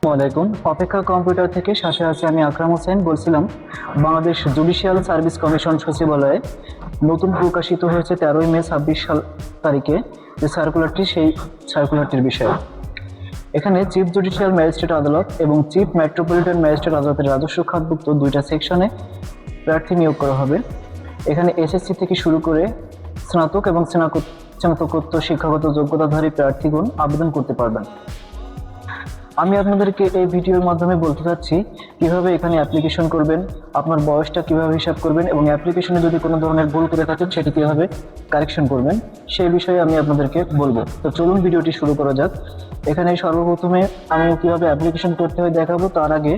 আসসালামাইকুম। অপেক্ষা কম্পিউটার থেকে সাথে আছে আমি আকরাম হোসেন বলছিলাম। বাংলাদেশ জুডিশিয়াল সার্ভিস কমিশন সচিবালয়ে নতুন প্রকাশিত হয়েছে 13ই মে 26 তারিখে যে সার্কুলারটি, সেই সার্কুলারটির বিষয়ে। এখানে চিফ জুডিশিয়াল ম্যাজিস্ট্রেট আদালত এবং চিফ মেট্রোপলিটন ম্যাজিস্ট্রেট আদালতের রাজস্ব খাতভুক্ত দুইটা সেকশনে প্রার্থী নিয়োগ করা হবে। এখানে এসএসসি থেকে শুরু করে স্নাতক এবং স্নাতকোত্তর শিক্ষাগত যোগ্যতাধারী প্রার্থীগণ আবেদন করতে পারবেন। আমি আপনাদেরকে এই ভিডিওর মাধ্যমে বলতে চাচ্ছি কিভাবে এখানে অ্যাপ্লিকেশন করবেন, আপনার বয়সটা কিভাবে হিসাব করবেন এবং অ্যাপ্লিকেশনে যদি কোনো ধরনের ভুল করে থাকেন সেটি কিভাবে কারেকশন করবেন সেই বিষয়ে আমি আপনাদেরকে বলবো। তো চলুন ভিডিওটি শুরু করা যাক। এখানে সর্বপ্রথমে আমি কিভাবে অ্যাপ্লিকেশন করতে হয় দেখাবো। তার আগে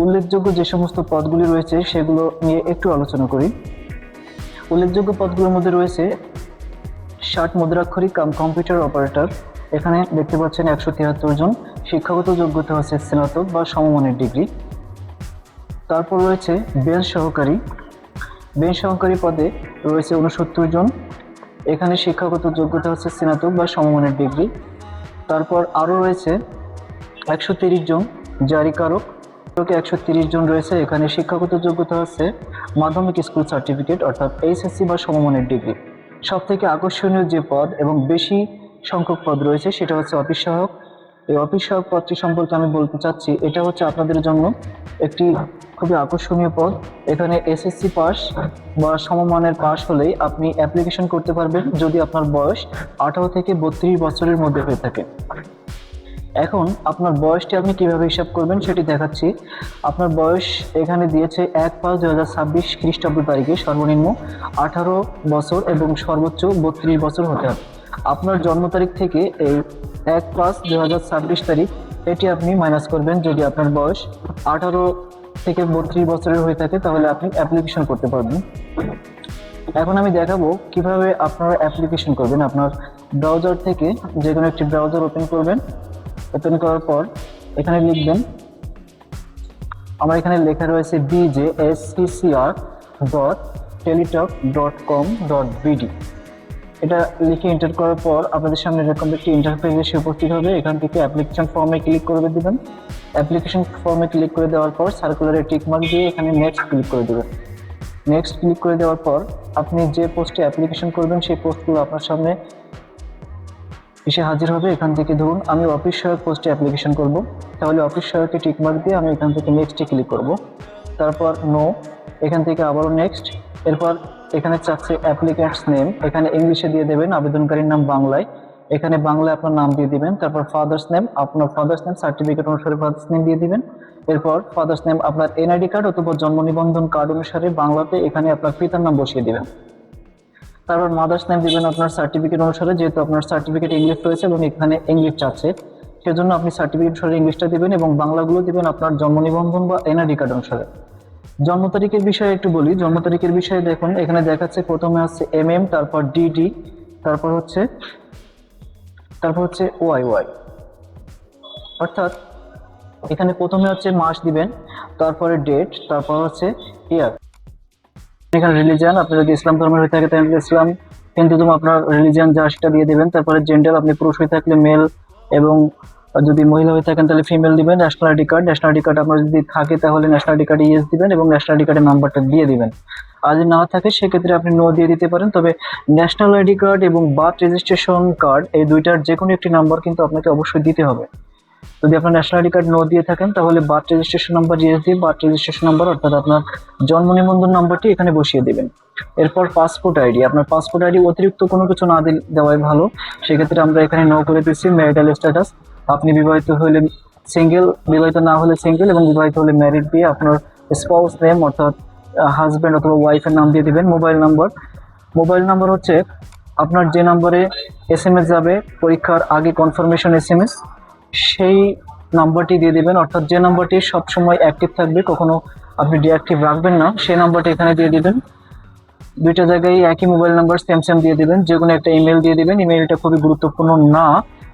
উল্লেখযোগ্য যে সমস্ত পদগুলি রয়েছে সেগুলো নিয়ে একটু আলোচনা করি। উল্লেখযোগ্য পদগুলোর মধ্যে রয়েছে 60 মুদ্রাক্ষরিক কম্পিউটার অপারেটর। এখানে দেখতে পাচ্ছেন 173 জন। শিক্ষাগত যোগ্যতা হচ্ছে স্নাতক বা সমমানের ডিগ্রি। তারপর রয়েছে বেঞ্চ সহকারী পদে রয়েছে 69 জন। এখানে শিক্ষাগত যোগ্যতা হচ্ছে স্নাতক বা সমমানের ডিগ্রি। তারপর আরও রয়েছে 130 জন জারিকারক। 130 জন রয়েছে। এখানে শিক্ষাগত যোগ্যতা হচ্ছে মাধ্যমিক স্কুল সার্টিফিকেট অর্থাৎ এইচএসসি বা সমমানের ডিগ্রি। সব থেকে আকর্ষণীয় যে পদ এবং বেশি সংখ্যক পদ রয়েছে সেটা হচ্ছে অফিস সহায়ক। এই অফিস সহায়ক পদটি সম্পর্কে আমি বলতে চাচ্ছি, এটা হচ্ছে আপনাদের জন্য একটি খুবই আকর্ষণীয় পদ। এখানে এসএসসি পাস বা সমমানের পাস হলেই আপনি অ্যাপ্লিকেশন করতে পারবেন যদি আপনার বয়স 18 থেকে 32 বছরের মধ্যে হয়ে থাকে। এখন আপনার বয়সটি আপনি কিভাবে হিসাব করবেন সেটি দেখাচ্ছি। আপনার বয়স এখানে দিয়েছে 1/5/2026 খ্রিস্টাব্দ তারিখে সর্বনিম্ন 18 বছর এবং সর্বোচ্চ 32 বছর হতে হবে। আপনার জন্ম তারিখ থেকে এই 1/5/2026 তারিখ এটি আপনি মাইনাস করবেন। যদি আপনার বয়স 18 থেকে 32 বছরের হয়ে থাকে তাহলে আপনি অ্যাপ্লিকেশন করতে পারবেন। এখন আমি দেখাবো কিভাবে আপনারা অ্যাপ্লিকেশন করবেন। আপনার ব্রাউজার থেকে যে কোনো একটি ব্রাউজার ওপেন করবেন। ওপেন করার পর এখানে লিখবেন, আমার এখানে লেখা রয়েছে bjsccr.teletalk.com.bd। এটা লিখে এন্টার করার পর আপনাদের সামনে এরকম একটি ইন্টারফেস এসে উপস্থিত হবে। এখান থেকে অ্যাপ্লিকেশন ফর্মে ক্লিক করে দেবেন। অ্যাপ্লিকেশন ফর্মে ক্লিক করে দেওয়ার পর সার্কুলারে টিক মার্ক দিয়ে এখানে নেক্সট ক্লিক করে দেবেন। নেক্সট ক্লিক করে দেওয়ার পর আপনি যে পোস্টে অ্যাপ্লিকেশন করবেন সেই পোস্টগুলো আপনার সামনে এসে হাজির হবে। এখান থেকে ধরুন আমি অফিস সহায়ক পোস্টে অ্যাপ্লিকেশন করব, তাহলে অফিস সহায়কে টিক মার্ক দিয়ে আমি এখান থেকে নেক্সটে ক্লিক করব। তারপর নো, এখান থেকে আবারও নেক্সট। এরপর এখানে চাচ্ছে অ্যাপ্লিক্যান্টস নেম, এখানে ইংলিশে দিয়ে দেবেন, আবেদনকারীর নাম বাংলায়, এখানে বাংলায় আপনার নাম দিয়ে দিবেন। তারপর ফাদার্স নেম, আপনার ফাদার্স নেম সার্টিফিকেট অনুসারে ফাদার্স নেম দিয়ে দিবেন। এরপর ফাদার্স নেম আপনার এনআইডি কার্ড অথবা জন্ম নিবন্ধন কার্ড অনুসারে বাংলাতে এখানে আপনার পিতার নাম বসিয়ে দিবেন। তারপর মাদার্স নেম দিবেন আপনার সার্টিফিকেট অনুসারে, যেহেতু আপনার সার্টিফিকেট ইংলিশ রয়েছে এবং এখানে ইংলিশ চাচ্ছে সেজন্য আপনি সার্টিফিকেট অনুসারে ইংলিশটা দিবেন এবং বাংলাগুলো দিবেন আপনার জন্ম নিবন্ধন বা এনআইডি কার্ড অনুসারে। জন্ম তারিখের বিষয়ে একটু বলি। জন্ম তারিখের বিষয়ে দেখুন এখানে দেখাচ্ছে প্রথমে হচ্ছে এমএম, তারপর ডিডি, তারপর হচ্ছে ওয়াই। অর্থাৎ এখানে প্রথমে হচ্ছে মাস দিবেন, তারপরে ডেট, তারপর হচ্ছে ইয়ার। এখানে রিলিজিয়ান, আপনি যদি ইসলাম ধর্মের হয়ে থাকে তাহলে ইসলাম, হিন্দুধর্ম আপনার রিলিজিয়ান যা সেটা দিয়ে দেবেন। তারপরে জেন্ডার, আপনি পুরুষ হয়ে থাকলে মেল এবং যদি মহিলা হয়ে থাকেন তাহলে ফিমেল দিবেন। ন্যাশনালিটি কার্ড আপনার যদি থাকে তাহলে ন্যাশনালিটি কার্ড ইয়েস দিবেন এবং ন্যাশনালিটি কার্ডের নাম্বারটা দিয়ে দিবেন। আর যদি না থাকে সেক্ষেত্রে আপনি নো দিয়ে দিতে পারেন। তবে ন্যাশনাল আইডি কার্ড এবং বার্থ রেজিস্ট্রেশন কার্ড এই দুইটার যে কোনো একটি নাম্বার কিন্তু আপনাকে অবশ্যই দিতে হবে। যদি আপনার ন্যাশনাল আইডি কার্ড নো দিয়ে থাকেন তাহলে বার্থ রেজিস্ট্রেশন নাম্বার ইয়েস দিয়ে বার্থ রেজিস্ট্রেশন নাম্বার অর্থাৎ আপনার জন্ম নিবন্ধন নাম্বারটি এখানে বসিয়ে দিবেন। এরপর পাসপোর্ট আইডি, আপনার পাসপোর্ট আইডি অতিরিক্ত কোনো কিছু না দেওয়াই ভালো। সেক্ষেত্রে আমরা এখানে নো করে দিচ্ছি। ম্যারিটাল স্ট্যাটাস, আপনি বিবাহিত হলে সিঙ্গেল, বিবাহিত না হলে সিঙ্গেল এবং বিবাহিত হলে ম্যারিড দিয়ে আপনার স্পাউস নেম অর্থাৎ হাজব্যান্ড অথবা ওয়াইফের নাম দিয়ে দিবেন। মোবাইল নাম্বার হচ্ছে আপনার যে নাম্বারে এসএমএস যাবে পরীক্ষার আগে কনফার্মেশন এসএমএস, সেই নাম্বারটি দিয়ে দিবেন। অর্থাৎ যে নাম্বারটি সবসময় অ্যাক্টিভ থাকবে, কখনো আপনি ডিঅ্যাক্টিভ রাখবেন না, সেই নাম্বারটি এখানে দিয়ে দিবেন। দুইটা জায়গায় একই মোবাইল নাম্বার সেম দিয়ে দিবেন। যে কোনো একটা ইমেল দিয়ে দিবেন। ইমেলটা খুবই গুরুত্বপূর্ণ না,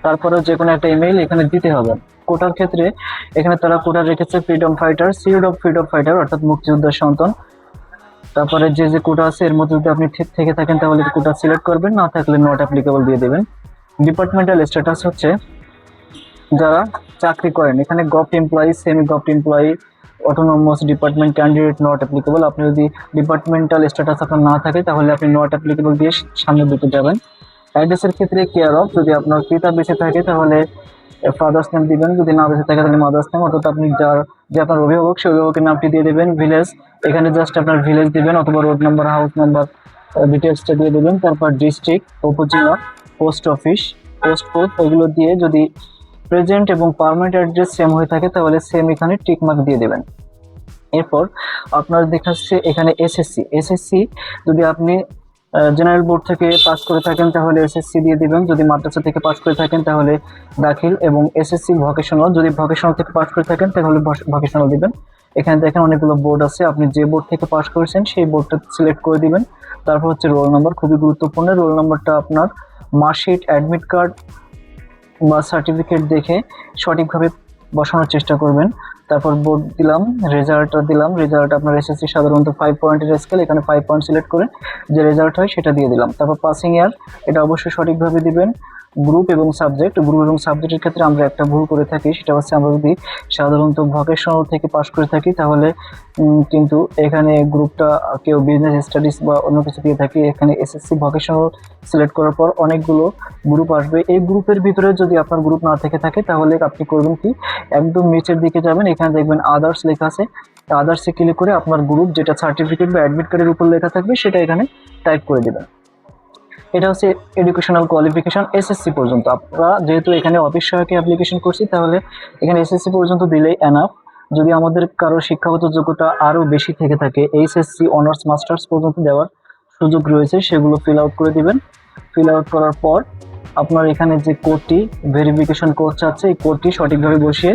তারপরেও যে কোনো একটা ইমেল এখানে দিতে হবে। কোটার ক্ষেত্রে এখানে তারা কোটা রেখেছে freedom fighter, seed of freedom fighter অর্থাৎ মুক্তিযোদ্ধার সন্তান। তারপরে যে কোটা আছে এর মধ্যে যদি আপনি থেকে থাকেন তাহলে কোটা সিলেক্ট করবেন, না থাকলে নট অ্যাপ্লিকেবল দিয়ে দেবেন। ডিপার্টমেন্টাল স্ট্যাটাস হচ্ছে যারা চাকরি করেন, এখানে government employee, semi government employee, autonomous department candidate not applicable. আপনি যদি ডিপার্টমেন্টাল স্ট্যাটাস আপনার না থাকে তাহলে আপনি নট অ্যাপ্লিকেবল দিয়ে সামনের দিকে যাবেন। অ্যাড্রেসের ক্ষেত্রে কেয়ার অফ, যদি আপনার পিতা বেঁচে থাকে তাহলে ফাদার্স নেম দিবেন, যদি না বেঁচে থাকে তাহলে মাদার্স নেম, অর্থাৎ আপনি যে আপনার অভিভাবক সেই অভিভাবকের নামটি দিয়ে দেবেন। ভিলেজ, এখানে জাস্ট আপনার ভিলেজ দিবেন অথবা রোড নাম্বার, হাউস নাম্বার, ডিটেলসটা দিয়ে দেবেন। তারপর ডিস্ট্রিক্ট, উপজেলা, পোস্ট অফিস, পোস্ট কোড, এগুলো দিয়ে যদি প্রেজেন্ট এবং পার্মানেন্ট অ্যাড্রেস সেম হয়ে থাকে তাহলে সেম এখানে টিক মার্ক দিয়ে দেবেন। এরপর আপনার দেখাচ্ছে এখানে এসএসসি যদি আপনি জেনারেল বোর্ড থেকে পাস করে থাকেন তাহলে এসএসসি দিয়ে দিবেন, যদি মাদ্রাসা থেকে পাস করে থাকেন তাহলে দাখিল, এবং এসএসসি ভোকেশনাল, যদি ভোকেশনাল থেকে পাস করে থাকেন তাহলে ভোকেশনাল দিবেন। এখানে দেখেন অনেকগুলো বোর্ড আছে, আপনি যে বোর্ড থেকে পাস করেছেন সেই বোর্ডটা সিলেক্ট করে দিবেন। তারপর হচ্ছে রোল নাম্বার, খুবই গুরুত্বপূর্ণ। রোল নাম্বারটা আপনার মার্কশিট, অ্যাডমিট কার্ড বা সার্টিফিকেট দেখে সঠিকভাবে বসানোর চেষ্টা করবেন। তারপর বোর্ড দিলাম, রেজাল্টটা দিলাম। রেজাল্ট আপনার এসএসসি সাধারণত 5 পয়েন্টের স্কেল, এখানে 5 পয়েন্ট সিলেক্ট করে যে রেজাল্ট হয় সেটা দিয়ে দিলাম। তারপর পাসিং ইয়ার, এটা অবশ্যই সঠিকভাবে দিবেন। গ্রুপ এবং সাবজেক্টের ক্ষেত্রে আমরা একটা ভুল করে থাকি, সেটা হচ্ছে আমরা যদি সাধারণত ভোকেশনাল থেকে পাস করে থাকি তাহলে কিন্তু এখানে গ্রুপটা কেউ বিজনেস স্টাডিজ বা অন্য কিছু দিয়ে থাকি, এখানে এসএসসি ভোকেশনাল সিলেক্ট করার পর অনেকগুলো গ্রুপ আসবে। এই গ্রুপের ভিতরে যদি আপনার গ্রুপ না থেকে থাকে তাহলে আপনি করবেন কি, একদম নিচের দিকে যাবেন, এখানে দেখবেন আদার্স লেখা আছে, আদার্সে ক্লিক করে আপনার গ্রুপ যেটা সার্টিফিকেট বা অ্যাডমিট কার্ডের উপর লেখা থাকবে সেটা এখানে টাইপ করে দেবেন। এটা হচ্ছে এডুকেশনাল কোয়ালিফিকেশন এসএসসি পর্যন্ত। আমরা যেহেতু এখানে অফিস সহায়কে অ্যাপ্লিকেশন করছি তাহলে এখানে এসএসসি পর্যন্ত দিলেই এনাফ। যদি আমাদের কারো শিক্ষাগত যোগ্যতা আরও বেশি থেকে থাকে, এইচএসসি, অনার্স, মাস্টার্স পর্যন্ত দেওয়ার সুযোগ রয়েছে, সেগুলো ফিল আউট করে দিবেন। ফিল আউট করার পর আপনার এখানে যে কোডটি ভেরিফিকেশন কোড চাচ্ছে এই কোডটি সঠিকভাবে বসিয়ে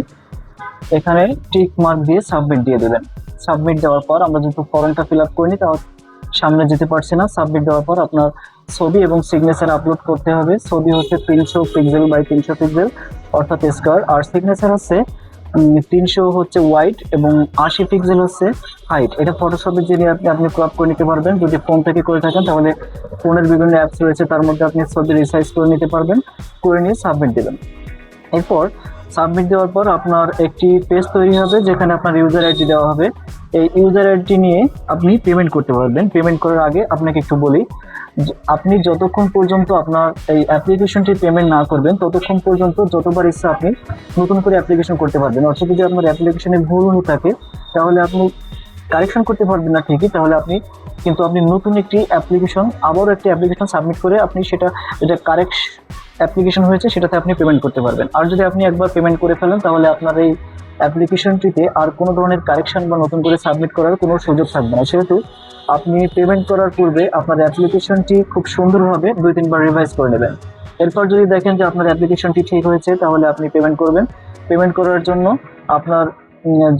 এখানে টিক মার্ক দিয়ে সাবমিট দিয়ে দেবেন। সাবমিট দেওয়ার পর আমরা যেহেতু ফর্মটা ফিল আপ করিনি তাও সামনে যেতে পারছি না। সাবমিট দেওয়ার পর আপনার ছবি এবং সিগনেচার আপলোড করতে হবে। ছবি হচ্ছে 300 পিক্সেল বাই 300 পিক্সেল অর্থাৎ স্কয়ার, আর সিগনেচার হচ্ছে 300 হচ্ছে ওয়াইড এবং 80 পিক্সেল হচ্ছে হাইট। এটা ফটোশপের জন্য আপনি ক্রপ করে নিতে পারবেন। যদি ফোন থেকে করে থাকেন তাহলে ফোনের বিভিন্ন অ্যাপস রয়েছে, তার মধ্যে আপনি ছবি রিসাইজ করে নিতে পারবেন, করে নিয়ে সাবমিট দেবেন। এরপর সাবমিট দেওয়ার পর আপনার একটি পেজ তৈরি হবে যেখানে আপনার ইউজার আইডি দেওয়া হবে। এই ইউজার আইডি নিয়ে আপনি পেমেন্ট করতে পারবেন। পেমেন্ট করার আগে আপনাকে একটু বলি, আপনি যতক্ষণ পর্যন্ত আপনার এই অ্যাপ্লিকেশনটি পেমেন্ট না করবেন ততক্ষণ পর্যন্ত যতবার ইচ্ছা আপনি নতুন করে অ্যাপ্লিকেশন করতে পারবেন। অর্থাৎ যদি আপনার অ্যাপ্লিকেশনে ভুল হয়ে থাকে তাহলে আপনি কারেকশন করতে পারবেন না ঠিকই, তাহলে আপনি নতুন একটি অ্যাপ্লিকেশন, আবারও একটি অ্যাপ্লিকেশন সাবমিট করে আপনি যেটা কারেক্ট অ্যাপ্লিকেশন হয়েছে সেটাতে আপনি পেমেন্ট করতে পারবেন। আর যদি আপনি একবার পেমেন্ট করে ফেলেন তাহলে আপনার এই অ্যাপ্লিকেশনটিতে আর কোনো ধরনের কারেকশন বা নতুন করে সাবমিট করার কোনো সুযোগ থাকবে না। সেহেতু আপনি পেমেন্ট করার পূর্বে আপনার অ্যাপ্লিকেশনটি খুব সুন্দরভাবে 2-3 বার রিভাইজ করে নেবেন। এরপর যদি দেখেন যে আপনার অ্যাপ্লিকেশনটি ঠিক হয়েছে তাহলে আপনি পেমেন্ট করবেন। পেমেন্ট করার জন্য আপনার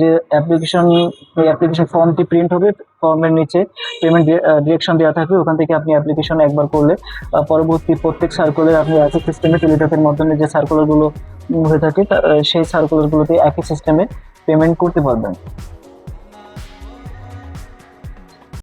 যে অ্যাপ্লিকেশন ফর্মটি প্রিন্ট হবে, ফর্মের নিচে পেমেন্ট ডিরেকশন দেওয়া থাকবে, ওখান থেকে আপনি অ্যাপ্লিকেশন একবার করলে পরবর্তী প্রত্যেক সার্কুলার আপনি একই সিস্টেমে টেলিটকের মাধ্যমে যে সার্কুলারগুলো হয়ে থাকে সেই সার্কুলারগুলোতে একই সিস্টেমে পেমেন্ট করতে পারবেন।